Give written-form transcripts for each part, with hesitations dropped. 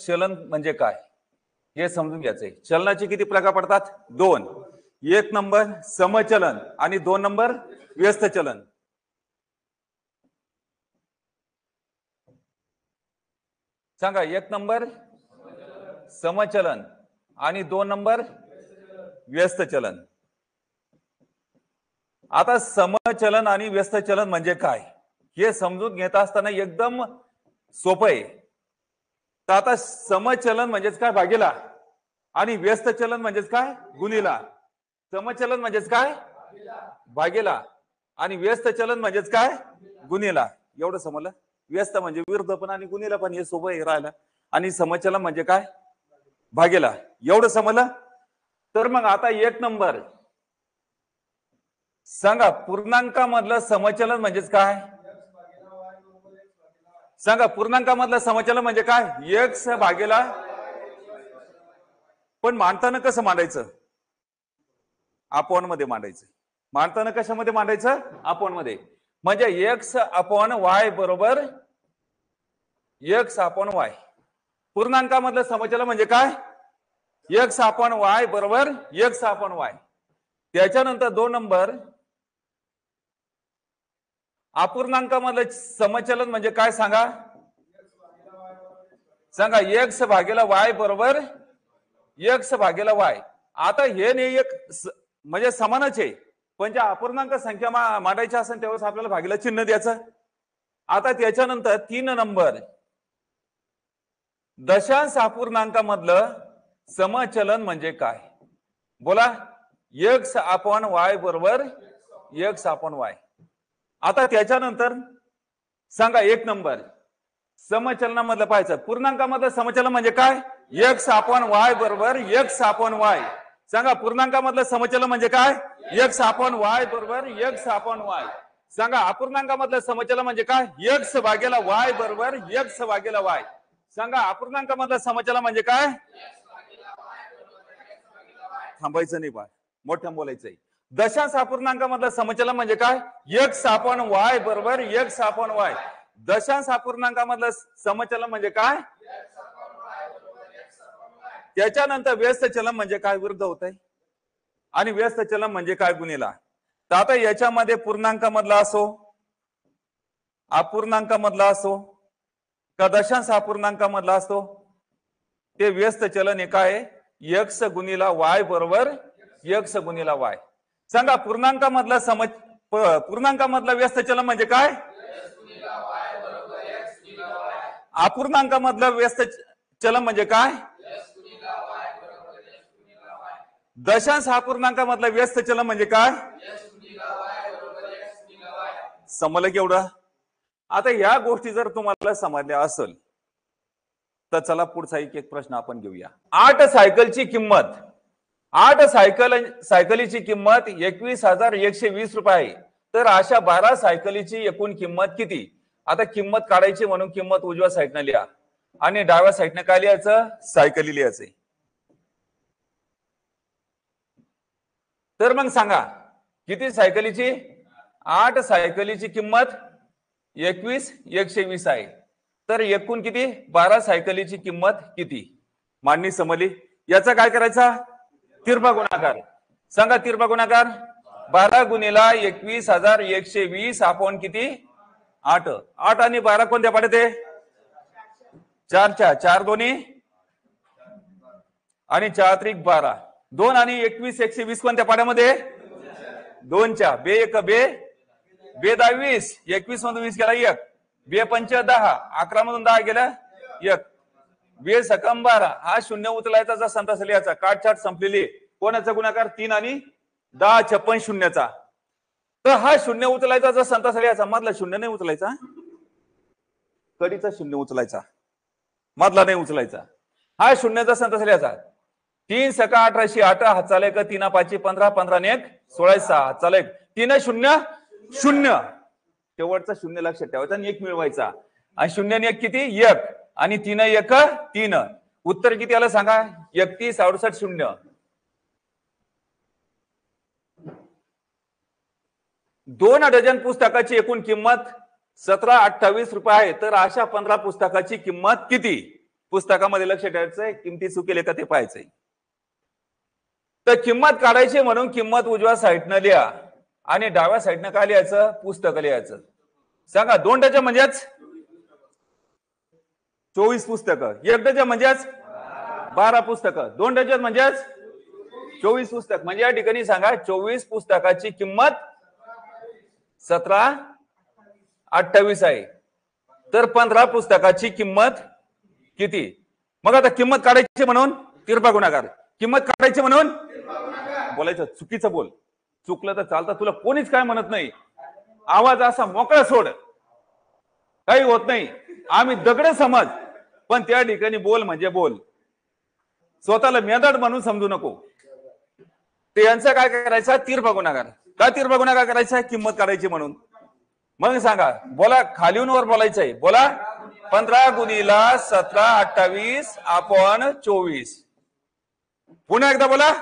चलन म्हणजे काय हे समजून घ्यायचंय। चलनाचे किती प्रकार पडतात? दोन। एक नंबर समचलन आणि दोन नंबर व्यस्त चलन। सांगा, एक नंबर समचलन आणि दोन नंबर व्यस्त चलन। आता समचलन आणि व्यस्त चलन म्हणजे काय हे समजून घेत असताना एकदम सोपं आहे। तर आता समचलन म्हणजेच काय? भागीला। आणि व्यस्त चलन म्हणजेच काय? गुणिला। समचलन म्हणजेच काय? भागीला। आणि व्यस्त चलन म्हणजेच काय? गुणिला। एवढं समजलं? व्यस्त म्हणजे विरुद्ध पण आणि गुणिला पण, हे सोपं आहे राहिलं। आणि समचलन म्हणजे काय? भागीला। एवढं समजलं? तर मग आता एक नंबर सांगा, पूर्णांकामधलं समचलन म्हणजेच काय? सांगा, पूर्णांकामधलं समचलन म्हणजे काय? x भागीला। पण मांडताना कसं मांडायचं? अपॉन मध्ये मांडायचं। मांडताना कशामध्ये मांडायचं? अपॉन मध्ये। म्हणजे x अपॉन y बरोबर x अपॉन y। पूर्णांकामधलं समचलन म्हणजे काय? x अपॉन y बरोबर x अपॉन y। त्याच्यानंतर दोन नंबर अपूर्णांकामधलं समचलन म्हणजे काय? सांगा सांगा, x भागीला y बरोबर x भागीला y। आता हे नाही एक म्हणजे समानच आहे, पण ज्या अपूर्णांक संख्या मांडायच्या असेल तेव्हा आपल्याला भागीला चिन्ह द्यायचं। आता त्याच्यानंतर तीन नंबर दशांश अपूर्णांकामधलं समचलन म्हणजे काय? बोला। x अपॉन y बरोबर x अपॉन y। आता त्याच्यानंतर सांगा, एक नंबर समचलनामधलं पाहायचं। पूर्णांकामधलं समचलन म्हणजे काय? x अपॉन y बरोबर x अपॉन y। सांगा, पूर्णांकामधलं समचलन म्हणजे काय? x अपॉन y बरोबर x अपॉन y। सांगा, अपूर्णांकामधलं समचलन म्हणजे काय? x भागीला y बरोबर x भागीला y। सांगा, अपूर्णांकामधलं समचलन म्हणजे काय? थांबायचं नाही बा, मोठ्याने बोलायचंय। दशांश अपूर्णांकामधलं समचलन म्हणजे काय? x अपॉन y बरोबर x अपॉन y। दशांश अपूर्णांकामधलं समचलन म्हणजे काय? त्याच्यानंतर व्यस्त चलन म्हणजे काय? विरुद्ध होत आहे। आणि व्यस्त चलन म्हणजे काय? गुणिला। तर आता याच्यामध्ये पूर्णांकामधला असो, अपूर्णांकामधला असो का दशांश अपूर्णांकामधला असो, ते व्यस्त चलन हे काय? x गुणिला y बरोबर x गुणिला y। सांगा, पूर्णांकामधला पूर्णांकामधला व्यस्त चलन म्हणजे काय? अपूर्णांकामधलं व्यस्त चलन म्हणजे काय? दशांश अपूर्णांकामधलं व्यस्त चलन म्हणजे काय? समजलं की एवढं? आता ह्या गोष्टी जर तुम्हाला समजल्या असेल तर चला पुढचा एक प्रश्न आपण घेऊया। 8 सायकलची किंमत 8 सायकलीची किंमत 21,120 रुपये आहे। तर अशा 12 सायकलीची एकूण किंमत किती? आता किंमत काढायची म्हणून किंमत उजव्या साईडने लिहा आणि डाव्या साईडने काय लिहायचं? सायकली लिहायचे। तर मग सांगा, किती सायकलीची? 8 सायकलीची किंमत 21,120 आहे। तर एकूण किती? 12 सायकलीची किंमत किती? मांडणी समजली? याचा काय करायचा? तिरपा गुणाकार। सांगा, तिरपा गुणाकार 12 गुणिला 21,120 अपॉन किती? 8। 8 आणि 12 कोणत्या पाड्यात? 4 4 दोन्ही आणि 4 त्रिक 12। 2 आणि 21,120 कोणत्या पाड्यामध्ये? 2 च्या। बे एक बे 22। 21 मधून 20 गेला 1, बे पंच 10, 11 मधून 10 गेला 1, बे सकम 12। हा शून्य उचलायचा जसा तस लिहायचा। काटछाट संपलेली। कोणाचा गुणाकार? 3 आणि 10 56 शून्याचा। तर हा शून्य उचलायचा जसा तसा लिहायचा, मधला शून्य नाही उचलायचा, कडीचा शून्य उचलायचा, मधला नाही उचलायचा। हा शून्य जसा तसा लिहायचा। 3 सका 18 8 हात चाले का 3 5 15 15 ने 1 16 6 हात चाले 3 0 0। शेवटचा शून्य लक्षात ठेवायचा आणि 1 मिळवायचा। आणि 0 ने 1 किती? 1 आणि 3 1 3। उत्तर किती आलं सांगा? 31,68 शून्य। 2 डझन पुस्तकाची एकूण किंमत 1728 रुपये आहे। तर अशा 15 पुस्तकाची किंमत किती? पुस्तकामध्ये लक्ष ठेवायचंय, किमती चुकेले का ते पाहायचंय. तर किंमत काढायची म्हणून किंमत उजव्या साईडनं लिहा आणि डाव्या साईडनं काय लिहायचं, पुस्तक लिहायचं. सांगा 2 डझन म्हणजेच 24 पुस्तकं, 1 डझन म्हणजेच 12 पुस्तकं, 2 डझन म्हणजेच 24 पुस्तक. म्हणजे या ठिकाणी सांगा 24 पुस्तकाची किंमत 1728 आहे. तर 15 पुस्तकाची किंमत किती. मग आता किंमत काढायची म्हणून तिरपा गुणाकार, किंमत काढायची म्हणून बोलायचं, चुकीचं बोल, चुकलं तर चालतं, तुला कोणीच काय म्हणत नाही. आवाज असा मोकळा सोड, काही होत नाही. आम्ही दगड समज, पण त्या ठिकाणी बोल म्हणजे बोल. स्वतःला मेदड म्हणून समजू नको. ते यांचं काय करायचं, तिरपा गुणाकार. का तिरपा गुणाकार करायचा, किंमत काढायची म्हणून. मग सांगा, बोला, खालीहून वर बोलायचंय. बोला, 15 गुणिला 1728 अपॉन 24. पुन्हा एकदा बोला.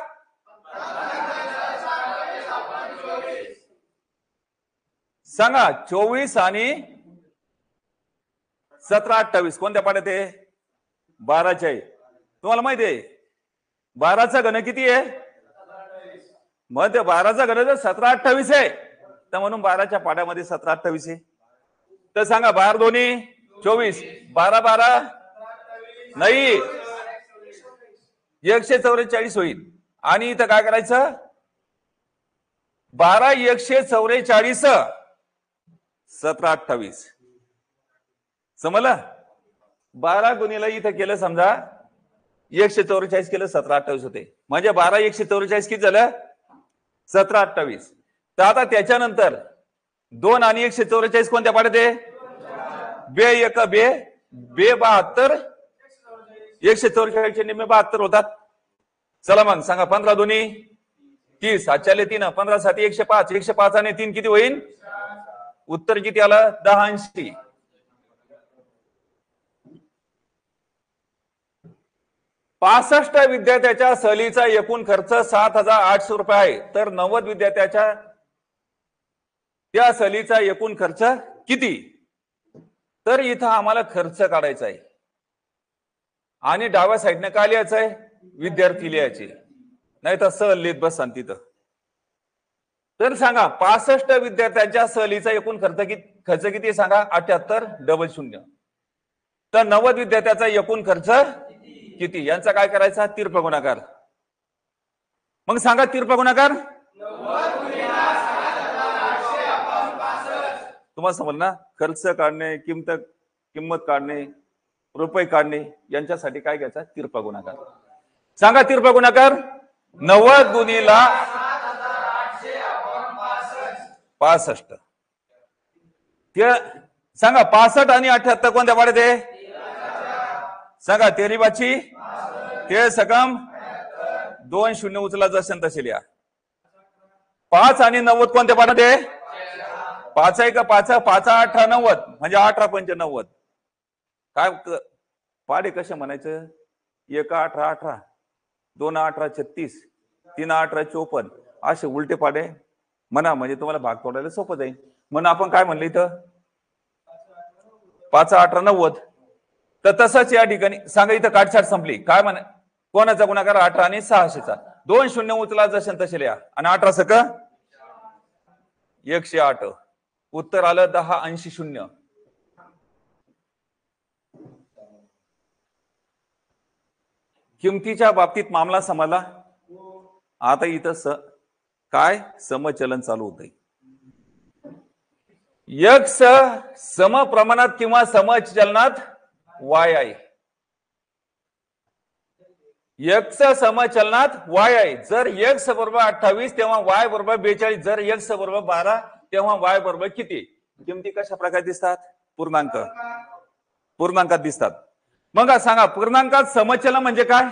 सांगा 24 आणि 1728 कोणत्या पाड्यात आहे, 12च्या आहे. तुम्हाला माहिती आहे 12चा घन किती आहे, मग ते 12चा घन जर 1728 आहे तर म्हणून 12च्या पाड्यामध्ये 1728 आहे. तर सांगा 12 दोन्ही 24, 12 12 नाही 144 होईल. आणि इथं काय करायचं, 12 144 1728. समजलं. 12 गुणिला इथं केलं समजा 144 केलं 1728 होते. म्हणजे 12 144 किती झालं, 1728. तर आता त्याच्यानंतर 2 आणि 144 कोणत्या पाड्यात आहे, बे एक बे बे 72, 144 निम्मे 72 होतात. चला मग सांगा 15 दोन्ही 30, 7 3, 15 7 105, 105 आणि 3 किती होईल, उत्तर किती आलं, 1080. पासष्ट विद्यार्थ्याच्या सहलीचा एकूण खर्च 7800 रुपये आहे. तर 90 विद्यार्थ्याच्या त्या सहलीचा एकूण खर्च किती. तर इथं आम्हाला खर्च काढायचा आहे आणि डाव्या साईडने काय लिहायचं आहे, विद्यार्थी लिहायचे, नाही तर सहल लिहित बस तिथं. तर सांगा 65 विद्यार्थ्यांच्या सहलीचा एकूण खर्च किती सांगा, 78 डबल 0. तर 90 विद्यार्थ्याचा एकूण खर्च किती, यांचा काय करायचा, तिरपा गुणाकार. मग सांगा तिरपा गुणाकार. तुम्हाला समजलं ना, खर्च काढणे, किंमत काढणे, रुपये काढणे, यांच्यासाठी काय घ्यायचा, तिरपा गुणाकार. सांगा तिरपा गुणाकार. 90 गुणिला 65. ते सांगा 65 आणि 78 कोणत्या पाड्यात आहे, सांगा 13 ते सकम 2 शून्य उचला जसे तसे लिहा. 5 आणि 90 कोणत्या पाड्यात आहे, 5 आहे का 5 5 18 90 म्हणजे 18 पंच 90. काय पाडे कसे म्हणायचं, 1 18 18, 2 18 36, 3 18 54 असे उलटे पाडे म्हणा, म्हणजे तुम्हाला भाग तोडायला सोपं जाईल. म्हणून आपण काय म्हणलं इथं 5 18 90. तर तसंच या ठिकाणी सांगा इथं काटछाट संपली. काय म्हणा, कोणाचा गुणाकार 18 आणि 600चा, 2 शून्य उचला जसे तसे लिहा आणि 18 सक 108. उत्तर आलं 1080. किमतीच्या बाबतीत मामला समजला. आता इथं काय समचलन चालू होतंय. एक्स सम प्रमाणात किंवा समचलनात वाय आहे. एक्स समचलनात वाय आहे. जर एक्स बरोबर 28 तेव्हा वाय बरोबर 42. जर एक्स बरोबर 12 तेव्हा वाय बरोबर किती. किमती कशा प्रकारे दिसतात, पूर्णांकात दिसतात. मग सांगा पूर्णांकात समचलन म्हणजे काय,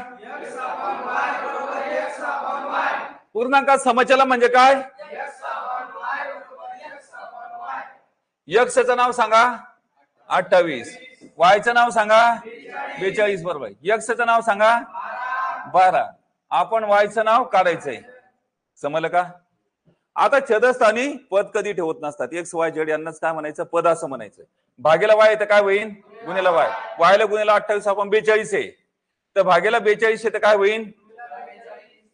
पूर्णांकात समचलन म्हणजे काय. एक्सचं नाव सांगा 28, वायचं नाव सांगा 42 बरोबर. एक्सचं नाव सांगा 12. आपण वायचं नाव काढायचंय. समजलं का. आता छेदस्थानी पद कधी ठेवत नसतात. एक्स वाय झेड यांनाच काय म्हणायचं, पद असं म्हणायचं. भागेला वाय तर काय होईल गुन्हेला वाय, वायला गुन्हेला 28 आपण 42 आहे, तर भागेला 42 आहे तर काय होईल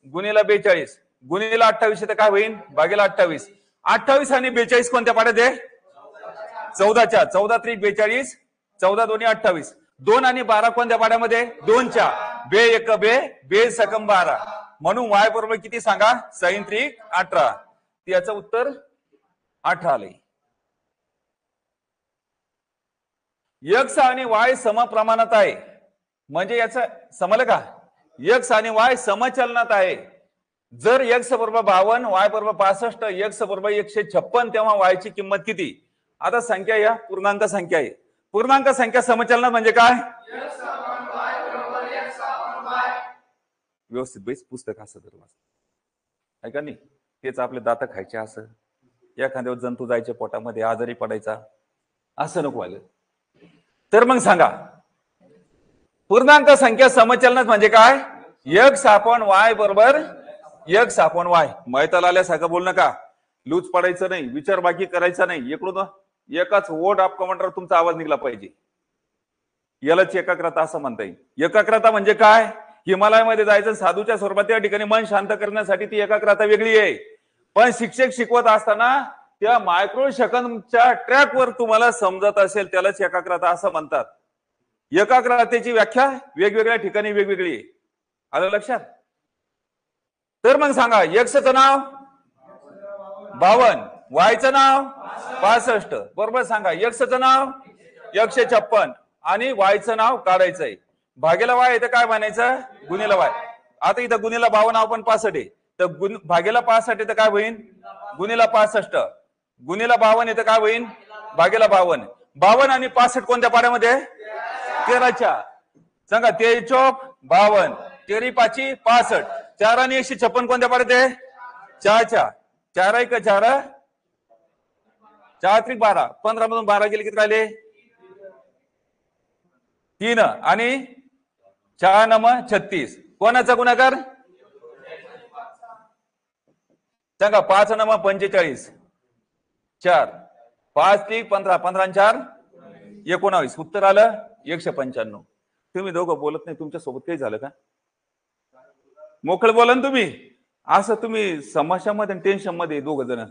गुन्हेला 42, गुन्हेला 28 आहे तर काय होईल भागेला 28. 28 आणि 42 कोणत्या पाड्यात आहे 14च्या, 14 त्रिक 42, 14 दोन्ही 28. 2 आणि 12 कोणत्या पाड्यामध्ये 2च्या, बे एक बे बे सकम 12, म्हणून वाय बरोबर किती सांगा 6 त्रिक 18. याचं उत्तर 18 आले. एक्स आणि वाय समप्रमाणात आहे, म्हणजे याचं समजलं का, एक्स आणि वाय समचलनात आहे. जर एक्स बरोबर 52, वाय बरोबर 65, एक्स बरोबर 156, तेव्हा वायची किंमत किती. आता संख्या या पूर्णांक संख्या आहे, पूर्णांक संख्या समचलनात म्हणजे काय, व्यवस्थित बैस पुस्तक असं तर आहे का नाही, तेच आपले दात खायचे, असं एखाद्यावर जंतू जायचे पोटामध्ये, आजारी पडायचा, असं नको व्हायला. तर मग सांगा पूर्णांक संख्या समचलनात म्हणजे काय, एक्स आपण वाय बरोबर एक्स आपण वाय. मैताला आल्यासारखं बोल नका, लूज पडायचं नाही, विचार बाकी करायचा नाही, इकडून एकाच वोट ऑफ कमांडर तुमचा आवाज निघला पाहिजे, यालाच एकाग्रता असं म्हणता येईल. एकाग्रता म्हणजे काय, हिमालयामध्ये जायचं साधूच्या स्वरूपात, त्या ठिकाणी मन शांत करण्यासाठी ती एकाग्रता वेगळी आहे. पण शिक्षक शिकवत असताना त्या मायक्रो सेकंदच्या ट्रॅकवर तुम्हाला समजत असेल त्यालाच एकाग्रता असं म्हणतात. एकाग्रतेची व्याख्या वेगवेगळ्या ठिकाणी वेगवेगळी आहे, आलं लक्षात. तर मग सांगा एक्सचं नाव 52, वायचं नाव 65, बरोबर सांगा. एक्सचं नाव 156 आणि वायचं नाव काढायचंय. भागेला वाय इथं काय म्हणायचं गुन्हेला वाय. आता इथं गुन्हेला 52 आपण 65 आहे, तर भागेला 65 इथं काय होईल गुन्हेला 65, गुन्हेला 52 इथं काय होईल भागेला 52. 52 आणि 65 कोणत्या पाड्यामध्ये 13च्या, सांगा 13 चौक 52, 13 पाची 65, 4 आणि 156 कोणत्या पाड्यात आहे 4च्या, 4 1 4, 4 त्रिक 12, 15 मधून 12 गेले किती राहिले 3 आणि 4 नम 36, कोणाचा गुणाकार सांगा 5 नम 45, 4 5 3 15, 15 आणि 4 19, उत्तर आलं 195. तुम्ही दोघं बोलत नाही, तुमच्या सोबत काही झालं का, मोकळ बोला ना तुम्ही, असं तुम्ही समाशामध्ये टेन्शन मध्ये दोघं जण.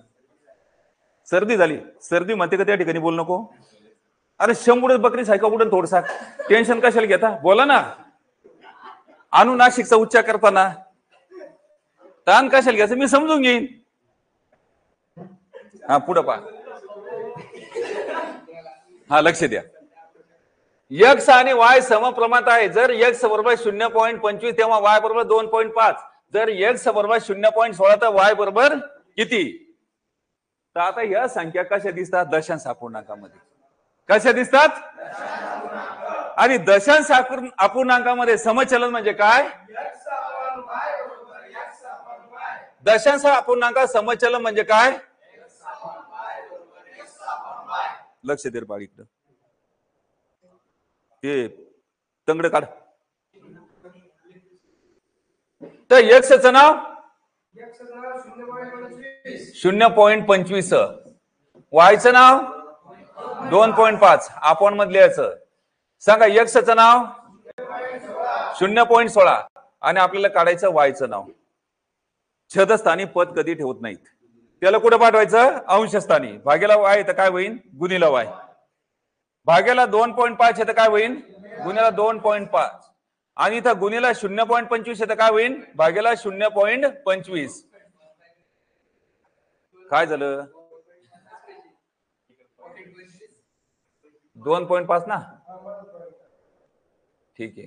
सर्दी झाली, सर्दी म्हणते का त्या ठिकाणी बोल नको, अरे शंभर बकरी सायका उडून थोडसा टेन्शन कशाला घेता, बोला ना. अनुनासिकचा उच्चार करताना ताण कशाला घ्यायचं मी समजून घेईन. हा पुढं पहा, हा लक्ष द्या. एक्स आणि वाय समप्रमाणात आहे. जर एक्स बरोबर 0.25 तेव्हा वाय बरोबर 2.5, जर एक्स बरोबर 0.16 तर वाय बरोबर किती. तर आता या संख्या कशा दिसतात दशांश अपूर्णांकामध्ये, कशा दिसतात, आणि दशांश अपूर्णांकामध्ये समचलन म्हणजे काय, दशांश अपूर्णांक समचलन म्हणजे काय, लक्ष दे बाळ इकडं, ते तंगड काढ. तर एक्सचं नाव 0.25, वायचं नाव 2.5 आपण मधले याचं सांगा. एक्सचं नाव 0.16 आणि आपल्याला काढायचं वायचं नाव. छदस्थानी पद कधी ठेवत नाहीत, त्याला कुठे पाठवायचं अंशस्थानी. भागेला वाय तर काय होईल गुणिला वाय, भागेला 2.5 येतं काय होईल गुन्हेला 2.5, आणि इथं गुन्हेला 0.25 येतं काय होईल भागेला 0.25. काय झालं 2.5 ना, ठीक आहे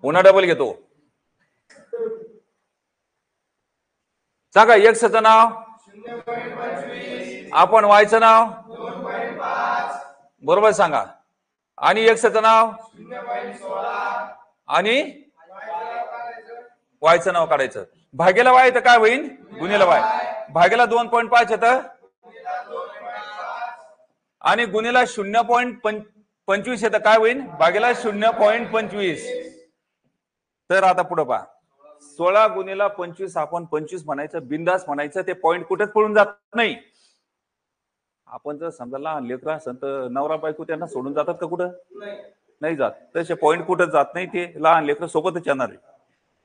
पुन्हा डबल घेतो. सांगा एक्सचं नाव आपण वायचं नाव बरोबर सांगा, आणि एक्सचं नाव आणि वायचं नाव काढायचं. भागेला वाय तर काय होईल गुन्हेला वाय, भागेला 2.5 येतं आणि गुन्हेला 0.25 येतं काय होईल भागेला 0.25. तर आता पुढे पहा, 16 गुन्हेला 25 आपण 25 म्हणायचं, बिंदास म्हणायचं, ते पॉइंट कुठेच पळून जात नाही. आपण जर समजा लहान लेकरं असेल तर नवरा बायको त्यांना सोडून जातात का कुठं? नाही जात. तसे पॉईंट कुठं जात नाही, ते लहान लेकरं सोबतच येणार आहे.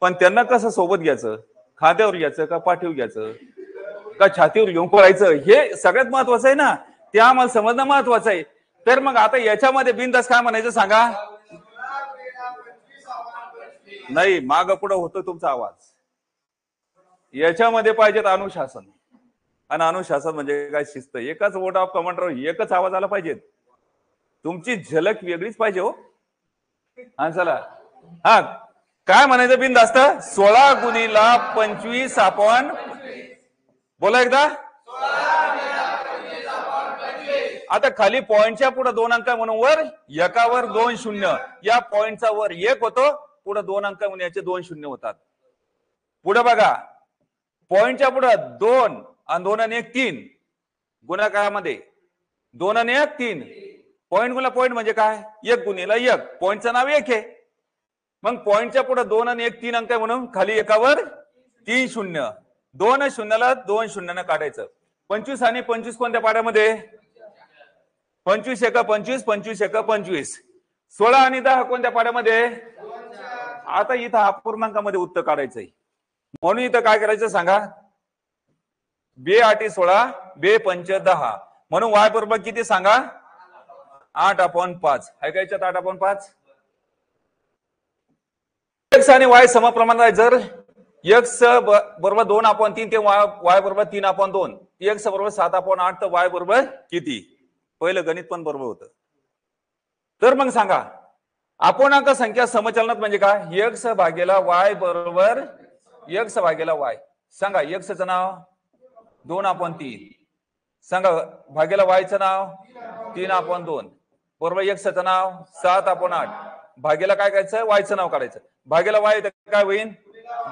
पण त्यांना कसं सोबत घ्यायचं? खांद्यावर घ्यायचं का पाठीवर घ्यायचं का छातीवर घेऊन पळायचं, हे सगळ्यात महत्वाचं आहे ना. ते आम्हाला समजणं महत्वाचं आहे. तर मग आता याच्यामध्ये बिनधास्त काय म्हणायचं सांगा? नाही, माग पुढं होतो तुमचा आवाज. याच्यामध्ये पाहिजेत अनुशासन. आणि अनुशासन म्हणजे काय? शिस्त. एकच वोट ऑफ कमांडर, एकच आवाज आला पाहिजे. तुमची झलक वेगळीच पाहिजे हो. हा चला. हा काय म्हणायचं बिनधास्त? 16 गुणीला 25 आपण बोला एकदा. आता खाली पॉइंटच्या पुढे 2 अंक म्हणून वर एकावर 2 शून्य, या पॉइंटचा वर 1 होतो, पुढे 2 अंक म्हणून याचे 2 शून्य होतात. पुढे बघा, पॉइंटच्या पुढे 2 आणि 2 आणि 1 3 गुणाकारामध्ये 2 आणि 1 3. पॉइंट गुणा पॉइंट म्हणजे काय? 1 गुणिला 1. पॉइंटचं नाव 1 आहे. मग पॉइंटच्या पुढे 2 आणि 1 3 अंक म्हणून खाली एकावर 3 शून्य. 2 शून्याला 2 शून्यानं काढायचं. 25 आणि 25 कोणत्या पाड्यामध्ये? 25 एका 25, 25 एका 25. 16 आणि 10 कोणत्या पाड्यामध्ये? आता इथं अपूर्णांकामध्ये उत्तर काढायचंय. म्हणून इथं काय करायचं सांगा? 2 8 16, 2 5 10. म्हणून y बरोबर किती सांगा? 8/5. आहे का याच्यात 8/5? x आणि y समप्रमाणात आहे. जर x बरोबर 2/3 ते y बरोबर 3/2, x बरोबर 7/8 तर y बरोबर किती? पहिलं गणित पण बरोबर होतं. तर मग सांगा, अपूर्णांक संख्या समचलनात म्हणजे काय? x भागेला y बरोबर x भागेला y. सांगा x चं नाव 2/3. सांगा भागेला y चं नाव 3/2 बरोबर. x चं नाव 7/8 भागेला काय करायचं? y चं नाव काढायचं. भागेला y येतं काय होईल?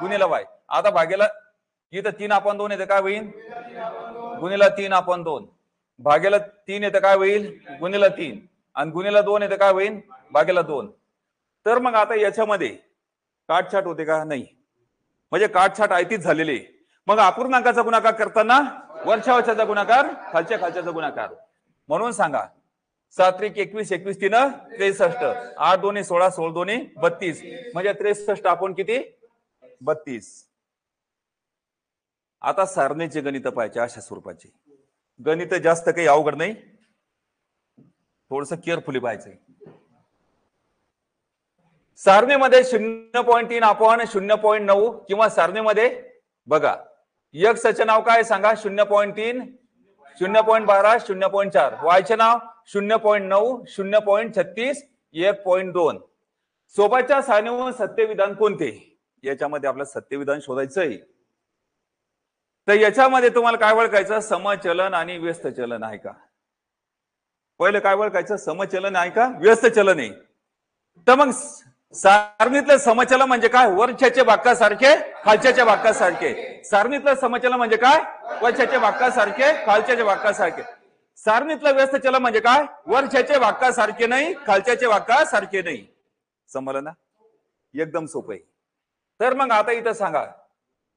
गुणिला y. आता भागेला इथं 3/2 येतं काय होईल? गुणिला 3/2. भागेला 3 येतं काय होईल? गुणिला 3. आणि गुणिला 2 येतं काय होईल? भागेला 2. तर मग आता याच्यामध्ये काटछाट होते का? नाही. म्हणजे काटछाट आयतीच झालेली. मग अपूर्णांकाचा गुणाकार करताना वरच्या वरच्याचा गुणाकार, खालच्या खालच्याचा गुणाकार. म्हणून सांगा 7 त्रिक 21, 21 3 63, 8 2 16, 16 2 32. म्हणजे 63 आपण किती? 32. आता सारणीचे गणित पाहिजे अशा स्वरूपाचे. गणित जास्त काही अवघड नाही, थोडस केअरफुली पाहिजे. सारणीमध्ये 0.3 आपण 0.9 किंवा सारणीमध्ये बघा x चे नाव काय सांगा? 0.3, 0.12, 0.4. y चे नाव 0.9, 0.36, 1.2. सोबतच्या सारणीवर सत्यविधान कोणते? याच्यामध्ये आपल्याला सत्यविधान शोधायचंय. तर याच्यामध्ये तुम्हाला काय ओळखायचं? समचलन आणि व्यस्त चलन आहे का? पहिलं काय ओळखायचं? समचलन आहे का व्यस्त चलन आहे? तर मग सारणीतलं समचलन म्हणजे काय? वरच्याचे वाक्यासारखे खालच्याच्या वाक्यासारखे. सारणीतलं समचलन म्हणजे काय? वरच्याचे वाक्यासारखे खालच्याचे वाक्यासारखे. सारणीतलं व्यस्त चलन म्हणजे काय? वरच्याचे वाक्यासारखे नाही, खालच्याचे वाक्यासारखे नाही. समजलं ना? एकदम सोपं आहे. तर मग आता इथं सांगा,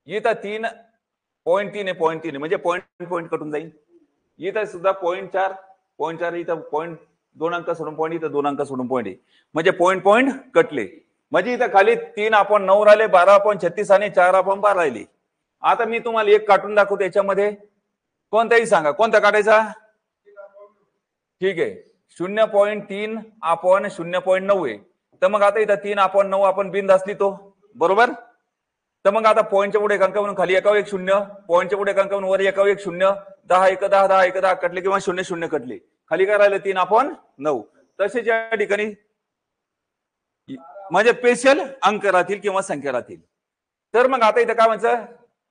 इथं 3.3 आहे, 0.3 म्हणजे पॉईंट कटून जाईल. इथं सुद्धा 0.4 इथं 2 अंक सोडून पॉईंट, इथं 2 अंक सोडून पॉईंट आहे. म्हणजे पॉईंट कटले. म्हणजे इथं खाली 3/9 राहिले, 12/36 आणि 4/12 राहिले. आता मी तुम्हाला एक काढून दाखवतो. याच्यामध्ये कोणताही सांगा, कोणता काढायचा? ठीक आहे, 0.3 आपण 0.9 आहे. तर मग आता इथं 3/9 आपण बिनधास्त लिहितो, बरोबर. तर मग आता पॉईंटच्या पुढे एक अंक म्हणून खाली एकावर 1 0, पॉईंटच्या पुढे एक अंक म्हणून वर एकावर 1 0, 10 1 10, 10 1 10 कटले किंवा 0 0 कटले. खाली काय राहिलं? 3/9. तसेच या ठिकाणी म्हणजे स्पेशल अंक राहतील किंवा संख्या राहतील. तर मग आता इथं काय म्हणायचं?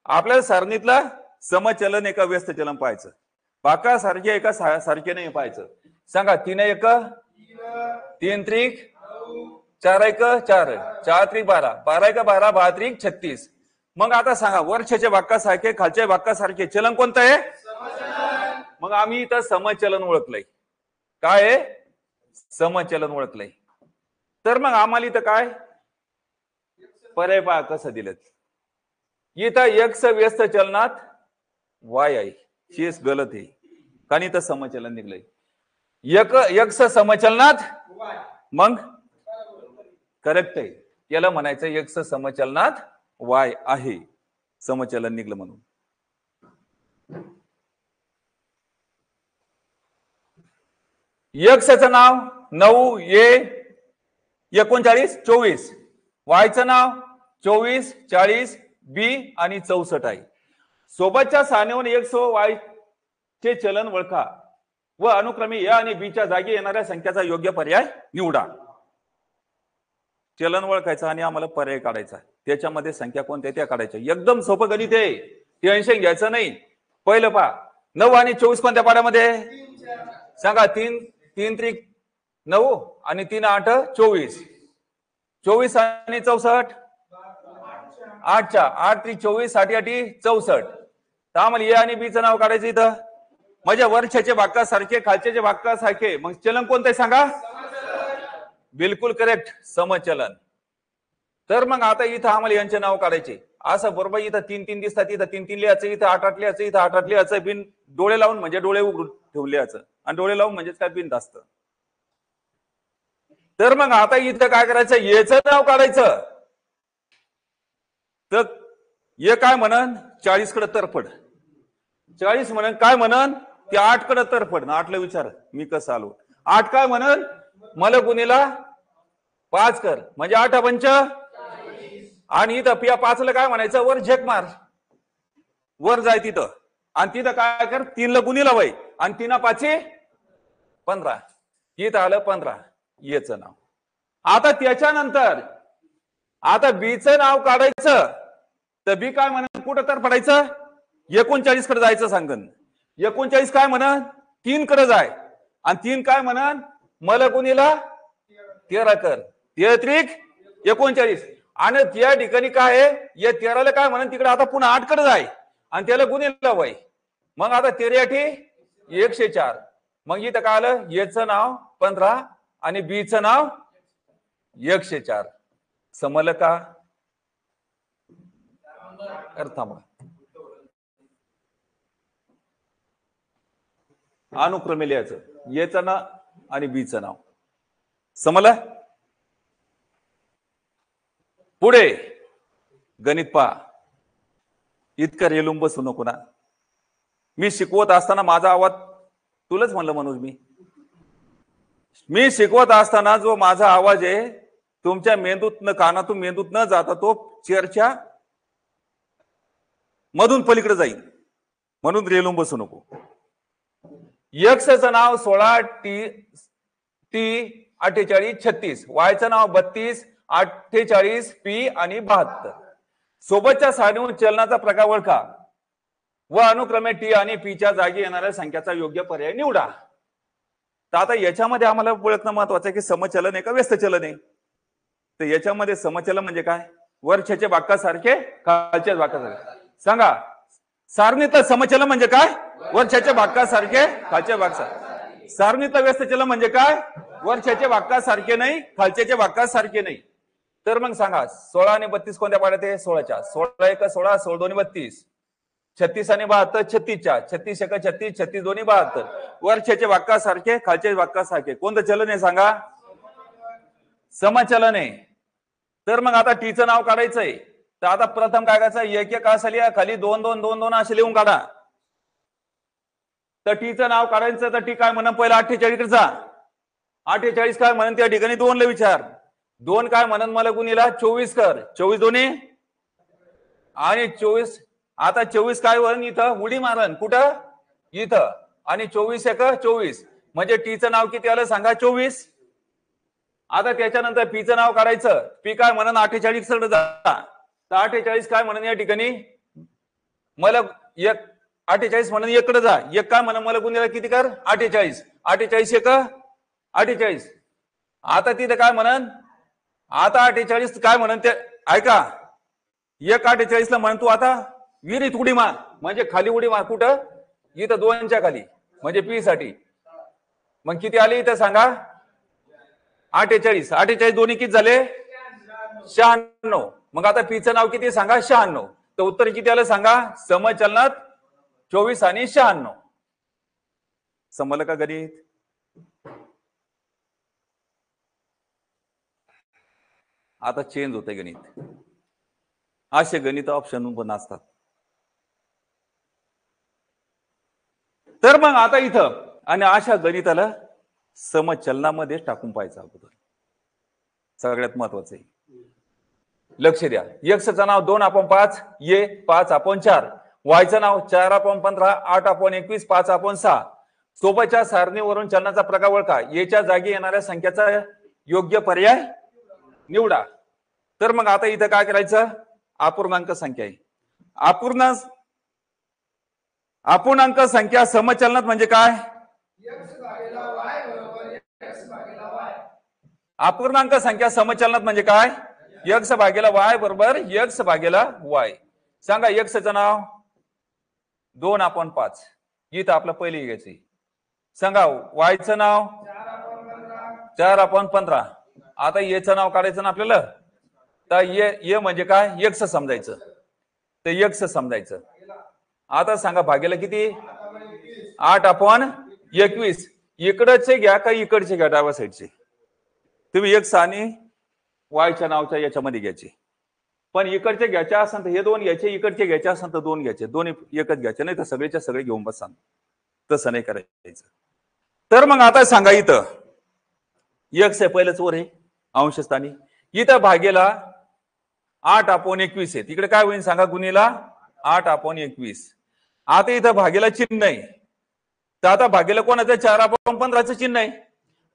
आपल्याला सारणीतलं समचलन एका व्यस्त चलन पाहायचं. बाका सारखे एका सारखे नाही पाहायचं. सांगा 3 1 3 त्रिक 4 1 4, 4 त्रिक 12, 12 1 12, 12 त्रिक 36. मग आता सांगा वरच्याचे वाक्यासारखे खालच्या वाक्यासारखे चलन कोणतं आहे? मग आम्ही इथं समचलन ओळखलंय. काय आहे? समचलन ओळखलंय. तर मग आम्हाला इथं काय पर्याय पहा कसं दिलेत. इथं x व्यस्त चलनात y आहे, शेष गलत आहे. कारण इथं समचलन निघलंय एक्स समचलनात मग करेक्ट आहे, याला म्हणायचं एक्स समचलनात वाय आहे, समचलन निघलं म्हणून. एक्सचं नाव 9 ए 39 24, वायचं नाव 24 40 बी आणि 64 आहे. सोबतच्या सारणीवरून एक्स व वाय चे चलन ओळखा व अनुक्रमे ए आणि बी च्या जागी येणाऱ्या संख्याचा योग्य पर्याय निवडा. चलन ओळखायचं आणि आम्हाला पर्याय काढायचा, त्याच्यामध्ये संख्या कोणत्या त्या काढायच्या. एकदम सोपं गणित आहे, टेन्शन घ्यायचं नाही. पहिलं पहा, 9 आणि 24 कोणत्या पाड्यामध्ये सांगा. 3 त्रिक 9 आणि 3 8 24, 24 आणि 64 8च्या 8 त्रिक 24 8 8 64. तर आम्हाला ए आणि बी चं नाव काढायचं इथं. म्हणजे वरच्याचे भाग सारखे खालचे भाग सारखे, मग चलन कोणतं आहे सांगा. बिलकुल करेक्ट, समचलन. तर मग आता इथं आम्हाला यांचे नाव काढायचे. असं बरोबर इथं 3 3 दिसतात, इथं 3 3 लिहायचं, इथं 8 8 लिहायचं, इथं 8 8 लिहायचं. बिन डोळे लावून म्हणजे डोळे उघडून ठेवले याचं, आणि डोळे लावून म्हणजेच काय बिन असतं. तर मग आता इथं काय करायचं, याचं नाव काढायचं. तर हे काय म्हणन 40 कडे तरफड, 40 म्हणन काय म्हणन ते 8 कडे तरफड. 8ला विचार मी कसं आलो. 8 काय म्हणन मला गुणीला 5 कर म्हणजे 8 पंच, आणि इथं पिया 5ला काय म्हणायचं वर झेक मार, वर जाय तिथं, आणि तिथं काय कर 3ला गुणीला वय, आणि 3 5 15. इथं आलं 15 याचं नाव. आता त्याच्यानंतर आता बीचं नाव काढायचं. तर बी काय म्हणन कुठं तर पडायचं 39 कडे जायचं सांगन. 39 काय म्हणन 3 कडे जाय, आणि 3 काय म्हणन मला गुणीला 13 कर, 13 त्रिक 39. आणि त्या ठिकाणी काय आहे या 13ला काय म्हणन तिकडे आता पुन्हा 8 कडे जाय, आणि त्याला गुणीला वय. मग आता 13 8 104. मग इथं काय आलं याचं नाव 15 आणि बीचं नाव 104. समजलं का. थांबा, अनुक्रमे लिहायचं, याचं नाव आणि बीचं नाव. समजलं. पुढे गणित पहा. इतकं रेलून बसू नको ना. मी शिकवत असताना माझा आवाज तुलाच म्हणलं मनोज, मी शिकवत असताना जो माझा आवाज आहे तुमच्या मेंदूत न कानातून मेंदूत न जाता तो चर्चा मधून पलीकडे जाईल, म्हणून रेलून बसू नको. एक्सचं नाव 16 टी 48 36, वायचं नाव 32 48 पी आणि 72. सोबतच्या सारणीवरून चलनाचा प्रकार ओळखा व अनुक्रमे टी आणि पीच्या जागी येणाऱ्या संख्याचा योग्य पर्याय निवडा. तर आता याच्यामध्ये आम्हाला ओळखणं महत्वाचं आहे की समचलन आहे का व्यस्त चलन आहे. तर याच्यामध्ये समचलन म्हणजे काय, वरच्याचे भागासारखे खालच्या भागासारखे. सांगा सारणीतलं समचलन म्हणजे काय, वरच्याच्या भागासारखे खालच्या भागासारखे. सारणीतलं व्यस्त चलन म्हणजे काय, वरच्याचे भागासारखे नाही खालच्याच्या भागासारखे नाही. तर मग सांगा 16 आणि 32 कोणत्या पाड्यात आहे 16च्या. 16 1 16 16 2 32, 36 आणि 72 36च्या, 36 1 36 36 2 72. वरच्याचे भागासारखे खालच्या भागासारखे. कोणतं चलन आहे सांगा, समचलन आहे. तर मग आता टीचं नाव काढायचंय. तर आता प्रथम काय करायचं, एक एक असं लिहा, खाली 2 2 2 2 असे लिहून काढा. तर टीचं नाव काढायचं. तर टी काय म्हणून पहिला 48 कडे जा. 48 काय म्हणून त्या ठिकाणी 2 ला विचार. 2 काय म्हणून मला गुणीला 24 कर, 24 दोन्ही आणि 24. आता 24 काय वरून इथं उडी मारण कुठं इथं, आणि 24 1 24 म्हणजे टीचं नाव किती आलं सांगा 24. आता त्याच्यानंतर पीचं नाव काढायचं. पी काय म्हणून 48 कडे जा. तर 48 काय म्हणून या ठिकाणी मला 48 म्हणून 1 कडे जा. 1 काय म्हणून मला गुणीला किती कर 48, 48 1 48. आता तिथे काय म्हणून आता 48 काय म्हणून ते ऐका, 1 48 ला म्हणून तू आता विहिरीत उडी मार म्हणजे खाली उडी मार कुठं इथं 2च्या खाली म्हणजे पी साठी. मग किती आले इथं सांगा 48. 48 दोन्ही किती झाले 96. मग आता पीचं नाव किती सांगा 96. तर उत्तर किती आलं सांगा, समचलनात 24 आणि 96. समजलं का गणित? आता चेंज होते गणित. असे गणित ऑप्शन पण असतात. तर मग आता इथं आणि अशा गणिताला समचलनामध्ये टाकून पाहायचं अगोदर. सगळ्यात महत्वाचं आहे. लक्ष द्या. एक्सचं नाव 2/5, ये 5/4, वायचं नाव 4/15, 8/21, 5/6. सोबतच्या सारणीवरून चलनाचा प्रकार ओळखा. येच्या जागी येणाऱ्या संख्येचा योग्य पर्याय निवडा. तर मग आता इथं काय करायचं? अपूर्णांक संख्या आहे. अपूर्णांक संख्या समचलनात म्हणजे काय? अपूर्णांक संख्या समचलनात म्हणजे काय? x भागेला y बरोबर x भागेला y. सांगा एक्सचं नाव 2/5. इथं आपलं पहिले घ्यायचे. सांगा वायचं नाव 4/15. आता येचं नाव काढायचं ना आपल्याला. तर ये म्हणजे काय? x समजायचं. तर x समजायचं. आता सांगा भागेला किती? 8/21. इकडचे घ्या का इकडचे घ्या? डाव्या साईडचे. तुम्ही x आणि वायच्या नावच्या याच्यामध्ये घ्यायचे. पण इकडचे घ्यायचे असेल तर हे 2 घ्यायचे, इकडचे घ्यायचे असेल तर 2 घ्यायचे. दोन्ही एकच घ्यायचे, नाही तर सगळेच्या सगळे घेऊन बसा. तसं नाही करायचं. तर मग आता सांगा इथं x आहे पहिलंच वर आहे अंशस्थानी. इथं भागेला 8/21 आहे. तिकडे काय होईल सांगा? गुणीला 8/21. आता इथं भागेला चिन्ह आहे. तर आता भागेला कोणाचं? 4/15चं चिन्ह आहे.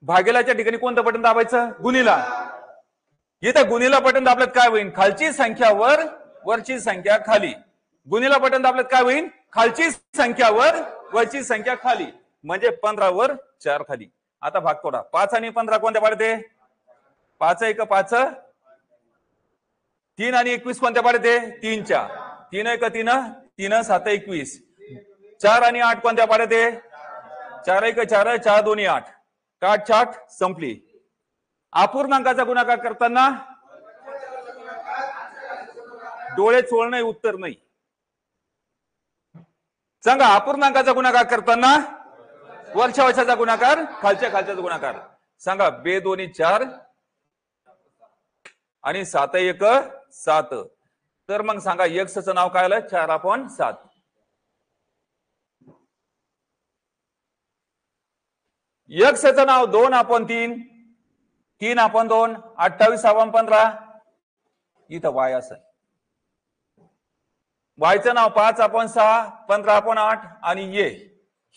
भागेलाच्या ठिकाणी कोणतं बटन दाबायचं? गुणीला. इथं गुणीला बटन दाबल्यात काय होईल? खालची संख्या वर, वरची संख्या खाली. गुणीला बटन दाबल्यात काय होईल? खालची संख्या वर, वरची संख्या खाली. म्हणजे 15 वर 4 खाली. आता भाग तोडा. 5 आणि 15 कोणत्या पाड्यात आहे? 5 1 5. 3 आणि 21 कोणत्या पाड्यात आहे? 3 च्या. 3 1 3, 3 7 21. 4 आणि 8 कोणत्या पाड्यात आहे? 4 1 4, 4 2 8. काट छाट संपली. अपूर्णांकाचा गुणाकार करताना डोळे चोळणं उत्तर नाही. सांगा अपूर्णांकाचा गुणाकार करताना वरच्या वरच्याचा गुणाकार, खालच्या खालच्याचा गुणाकार. सांगा 2 2 4 आणि 7 1 7. तर मग सांगा एक्सचं नाव काय आलं? 4/7. एक्सचं नाव 2/3, 3/2, 28/15. इथं वाय असं. वायचं नाव 5/6, 15/8 आणि ये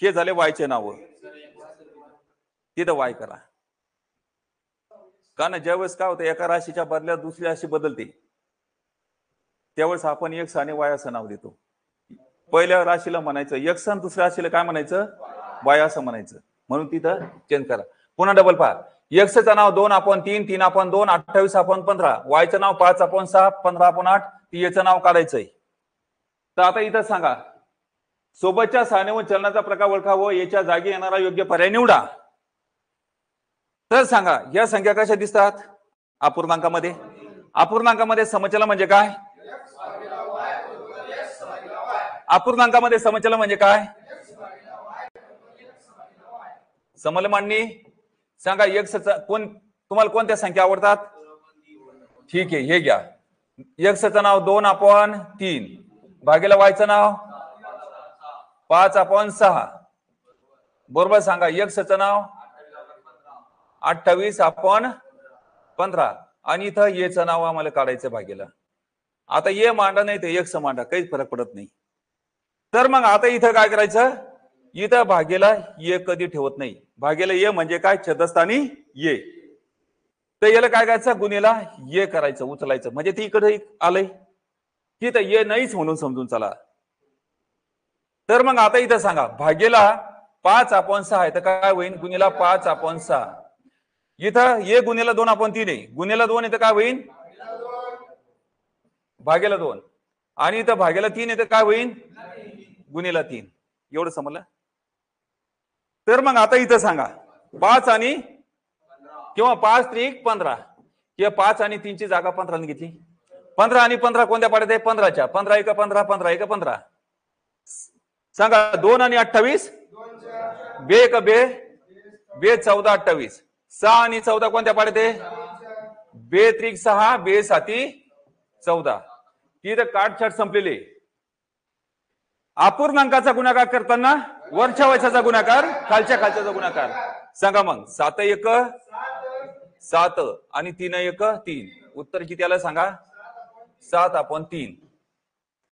हे झाले वायचे नाव. तिथं वाय करा. कारण ज्यावेळेस काय होतं एका राशीच्या बदल्यात दुसरी राशी बदलते त्यावेळेस आपण एक्स आणि वाय असं नाव देतो. पहिल्या राशीला म्हणायचं एक्स आणि दुसऱ्या राशीला काय म्हणायचं? वाय असं म्हणायचं. म्हणून तिथं चेंज करा. पुन्हा डबल पहा. एक्सचं नाव 2/3, 3/2, 28/15. वायचं नाव 5/6, 15/8. याचं नाव काढायचंय. तर आता इथं सांगा सोबतच्या सारणीवर चलनाचा प्रकार ओळखावं. याच्या जागी येणारा योग्य पर्याय निवडा. तर सांगा या संख्या कशा दिसतात? अपूर्णांकामध्ये. अपूर्णांकामध्ये समचलन म्हणजे काय? अपूर्णांकामध्ये समचलन म्हणजे काय? समजलं मांडणी? सांगा एक्सचा तुम्हाला कोणत्या संख्या आवडतात? ठीक आहे हे घ्या. एक्सचं नाव 2/3 भागेला वायचं नाव 5/6. बरोबर सांगा एक्सचं नाव 28/15 आणि इथं येचं नाव आम्हाला काढायचं भागेला. आता ये मांडा नाही ते एक्स मांडा, काहीच फरक पडत नाही. तर मग आता इथं काय करायचं? इथं भागेला ये कधी ठेवत नाही. भागेला ये म्हणजे काय? छदस्थानी ये. तर याला काय करायचं? गुणीला ये करायचं, उचलायचं. म्हणजे ती इकडे आलंय तिथं ये नाहीच म्हणून समजून चला. तर मग आता इथं सांगा भागेला 5/6 आहे तर काय होईल? गुणीला 5/6. इथं ये गुणीला 2/3 आहे. गुणीला 2 येतं काय होईल? भागेला 2. आणि इथं भागेला 3 येतं काय होईल? गुणीला 3. एवढं समजलं? तर मग आता इथं सांगा 5 आणि किंवा 5 3 15 किंवा 5 आणि 3 ची जागा 15 ने घेतली. 15 आणि 15 कोणत्या पाड्यात आहे? 15च्या. 15 1 15, 15 1 15. सांगा 2 आणि 28 बे एक बे बे 14 28 6 आणि 14 कोणत्या पाड्यात आहे बे त्रिक 6 बे साती 14 ती तर काटछाट संपलेली अपूर्णांकाचा गुणाकार करताना वरच्या वरच्याचा गुणाकार खालच्या खालच्याचा गुणाकार सांगा मग 7 1 7 आणि 3 1 3 उत्तर किती आलं सांगा 7/3